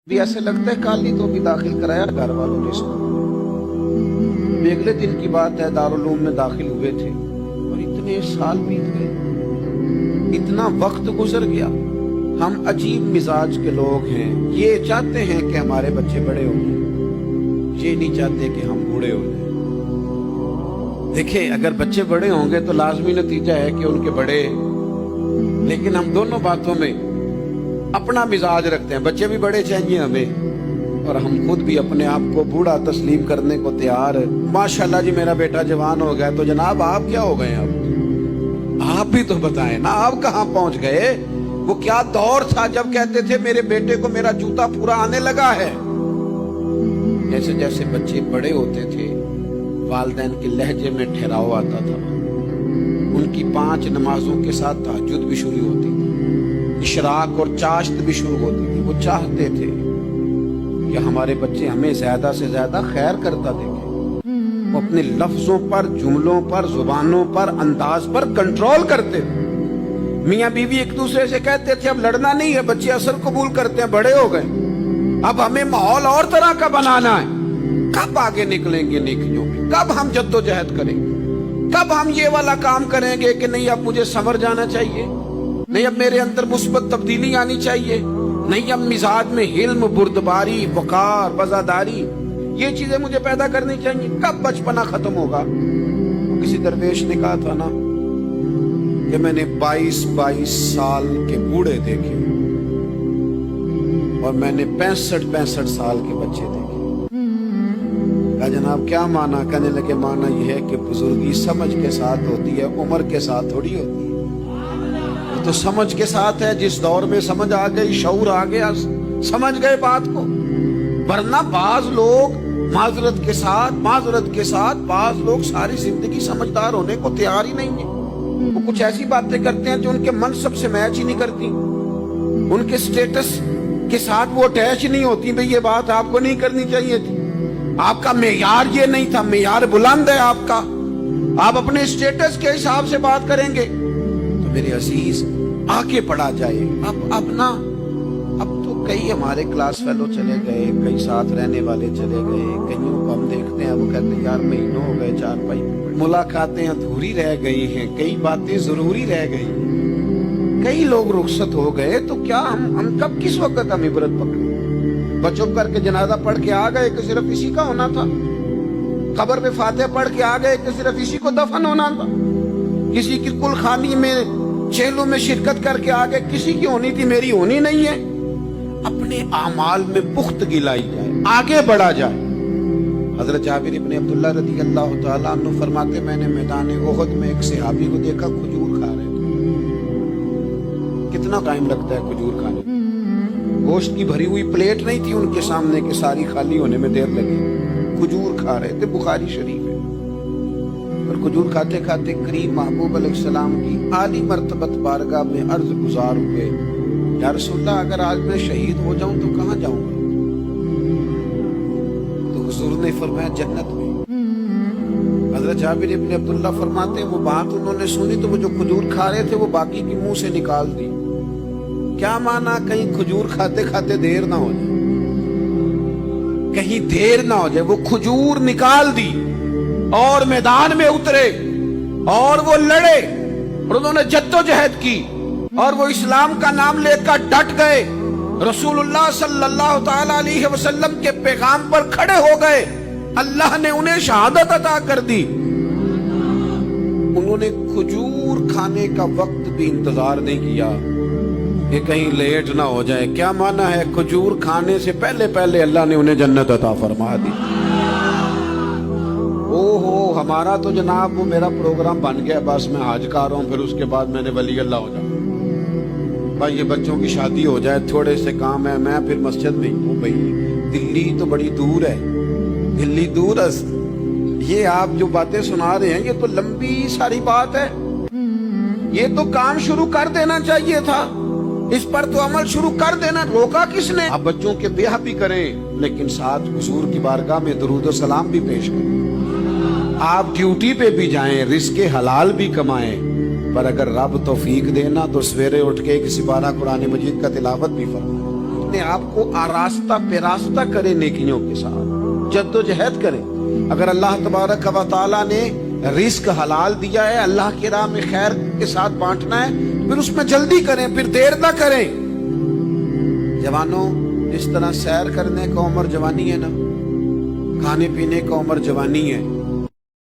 بھی ایسے لگتا ہے کالی تو بھی داخل کرایا گھر والوں نے اس کو۔ اگلے دن کی بات ہے، دارالعلوم میں داخل ہوئے تھے اور اتنے سال بیت گئے، اتنا وقت گزر گیا۔ ہم عجیب مزاج کے لوگ ہیں، یہ چاہتے ہیں کہ ہمارے بچے بڑے ہو جائیں، یہ نہیں چاہتے کہ ہم بوڑھے ہو جائیں۔ دیکھیں، اگر بچے بڑے ہوں گے تو لازمی نتیجہ ہے کہ ان کے بڑے، لیکن ہم دونوں باتوں میں اپنا مزاج رکھتے ہیں، بچے بھی بڑے چاہیے ہمیں اور ہم خود بھی اپنے آپ کو بوڑھا تسلیم کرنے کو تیار ہے۔ ماشاءاللہ جی میرا بیٹا جوان ہو گیا، تو جناب آپ کیا ہو گئے؟ اب آپ بھی تو بتائیں نا، آپ کہاں پہنچ گئے؟ وہ کیا دور تھا جب کہتے تھے میرے بیٹے کو میرا جوتا پورا آنے لگا ہے۔ جیسے جیسے بچے بڑے ہوتے تھے، والدین کے لہجے میں ٹھہراؤ آتا تھا، ان کی 5 نمازوں کے ساتھ تہجد بھی شروع ہوتی تھی، اشراق اور چاشت بھی شروع ہوتی تھی۔ وہ چاہتے تھے کہ ہمارے بچے ہمیں زیادہ سے زیادہ خیر کرتا دیکھیں، وہ اپنے لفظوں پر، جملوں پر، زبانوں پر، انداز پر کنٹرول کرتے تھے۔ میاں بیوی ایک دوسرے سے کہتے تھے اب لڑنا نہیں ہے، بچے اثر قبول کرتے ہیں، بڑے ہو گئے، اب ہمیں ماحول اور طرح کا بنانا ہے۔ کب آگے نکلیں گے نیکیوں میں؟ کب ہم جدوجہد کریں گے؟ کب ہم یہ والا کام کریں گے کہ نہیں اب مجھے سنور جانا چاہیے، نہیں اب میرے اندر مثبت تبدیلی آنی چاہیے، نہیں اب مزاج میں حلم، بردباری، وقار، وفاداری، یہ چیزیں مجھے پیدا کرنی چاہیے؟ کب بچپنا ختم ہوگا؟ کسی درویش نے کہا تھا نا کہ میں نے 22 سال کے بوڑھے دیکھے اور میں نے 65 سال کے بچے دیکھے۔ کہا جناب کیا مانا؟ کہنے لگے مانا یہ ہے کہ بزرگی سمجھ کے ساتھ ہوتی ہے، عمر کے ساتھ تھوڑی ہوتی ہے۔ وہ تو سمجھ کے ساتھ ہے، جس دور میں سمجھ آ گئی، شعور آ گیا، سمجھ گئے بات کو۔ ورنہ بعض لوگ معذرت کے ساتھ بعض لوگ ساری زندگی سمجھدار ہونے کو تیار ہی نہیں ہیں۔ وہ کچھ ایسی باتیں کرتے ہیں جو ان کے منصب سے میچ ہی نہیں کرتی، ان کے سٹیٹس کے ساتھ وہ اٹیچ نہیں ہوتی۔ بھئی یہ بات آپ کو نہیں کرنی چاہیے تھی، آپ کا معیار یہ نہیں تھا، معیار بلند ہے آپ کا، آپ اپنے سٹیٹس کے حساب سے بات کریں گے تو میرے عزیز آگے پڑھا جائے۔ اب تو کئی ہمارے کلاس فیلو چلے گئے، کئی ساتھ رہنے والے چلے گئے، کئیوں کو ہم دیکھتے ہیں وہ کہتے ہیں یار مہینوں ہو گئے، 4 ملاقاتیں ادھوری رہ گئی ہیں، کئی باتیں ضروری رہ گئی، کئی لوگ رخصت ہو گئے، تو کیا ہم کب کس وقت ہم عبرت پکڑیں؟ بچوں کر کے جنازہ پڑھ کے آ گئے کہ صرف اسی کا ہونا تھا، قبر پہ فاتحہ پڑھ کے آ گئے کہ صرف اسی کو دفن ہونا تھا، کسی کی کل خانی میں چہلوں میں شرکت کر کے آ گئے، کسی کی ہونی تھی میری ہونی نہیں ہے۔ اپنے اعمال میں پختگی لائی جائے، آگے بڑھا جائے۔ حضرت جابر ابن عبداللہ رضی اللہ تعالیٰ عنہ فرماتے میں نے میدان احد میں ایک صحابی کو دیکھا کھجور کھا رہے تھے۔ کتنا ٹائم لگتا ہے کھجور کھانے میں؟ گوشت کی بھری ہوئی پلیٹ نہیں تھی ان کے سامنے کہ ساری خالی ہونے میں دیر لگی، کھجور کھا رہے تھے، بخاری شریف ہے۔ اور کھجور کھاتے کھاتے کریم محبوب علیہ السلام کی عالی مرتبت بارگاہ میں عرض گزار ہوئے، یا رسول اللہ اگر آج میں شہید ہو جاؤں تو کہاں جاؤں گا؟ تو حضور نے فرمایا جنت میں۔ حضرت جابر ابن عبداللہ فرماتے ہیں وہ بات انہوں نے سنی تو وہ جو کھجور کھا رہے تھے وہ باقی کی منہ سے نکال دی۔ کیا مانا؟ کہیں کھجور کھاتے کھاتے دیر نہ ہو جائے، کہیں دیر نہ ہو جائے۔ وہ کھجور نکال دی اور میدان میں اترے اور وہ لڑے اور انہوں نے جدوجہد کی اور وہ اسلام کا نام لے کر ڈٹ گئے، رسول اللہ صلی اللہ تعالی علیہ وسلم کے پیغام پر کھڑے ہو گئے، اللہ نے انہیں شہادت عطا کر دی۔ انہوں نے کھجور کھانے کا وقت بھی انتظار نہیں کیا کہ کہیں لیٹ نہ ہو جائے۔ کیا مانا ہے؟ کھجور کھانے سے پہلے اللہ نے انہیں جنت عطا فرما دی۔ ہمارا تو جناب وہ میرا پروگرام بن گیا، بس میں حج کر رہا ہوں، پھر اس کے بعد میں نے ولی اللہ ہو جاؤں، بھائی یہ بچوں کی شادی ہو جائے، تھوڑے سے کام ہے، میں پھر مسجد میں ہوں۔ بھائی دلی تو بڑی دور ہے، دلی دور ہے۔ یہ آپ جو باتیں سنا رہے ہیں یہ تو لمبی ساری بات ہے، یہ تو کام شروع کر دینا چاہیے تھا، اس پر تو عمل شروع کر دینا، روکا کس نے؟ آپ بچوں کے بیاہ بھی کریں لیکن ساتھ حضور کی بارگاہ میں درود و سلام بھی پیش کریں۔ آپ ڈیوٹی پہ بھی جائیں، رزق حلال بھی کمائیں، پر اگر رب توفیق دینا تو سویرے اٹھ کے ایک سپارہ قرآن مجید کا تلاوت بھی فرمائیں۔ اپنے آپ کو آراستہ پیراستہ کریں نیکیوں کے ساتھ، جدوجہد کریں۔ اگر اللہ تبارک و تعالیٰ نے رزق حلال دیا ہے، اللہ کی راہ میں خیر کے ساتھ بانٹنا ہے، پھر اس میں جلدی کریں، پھر دیر نہ کریں۔ جوانوں، جس طرح سیر کرنے کا عمر جوانی ہے نا، کھانے پینے کا عمر جوانی ہے،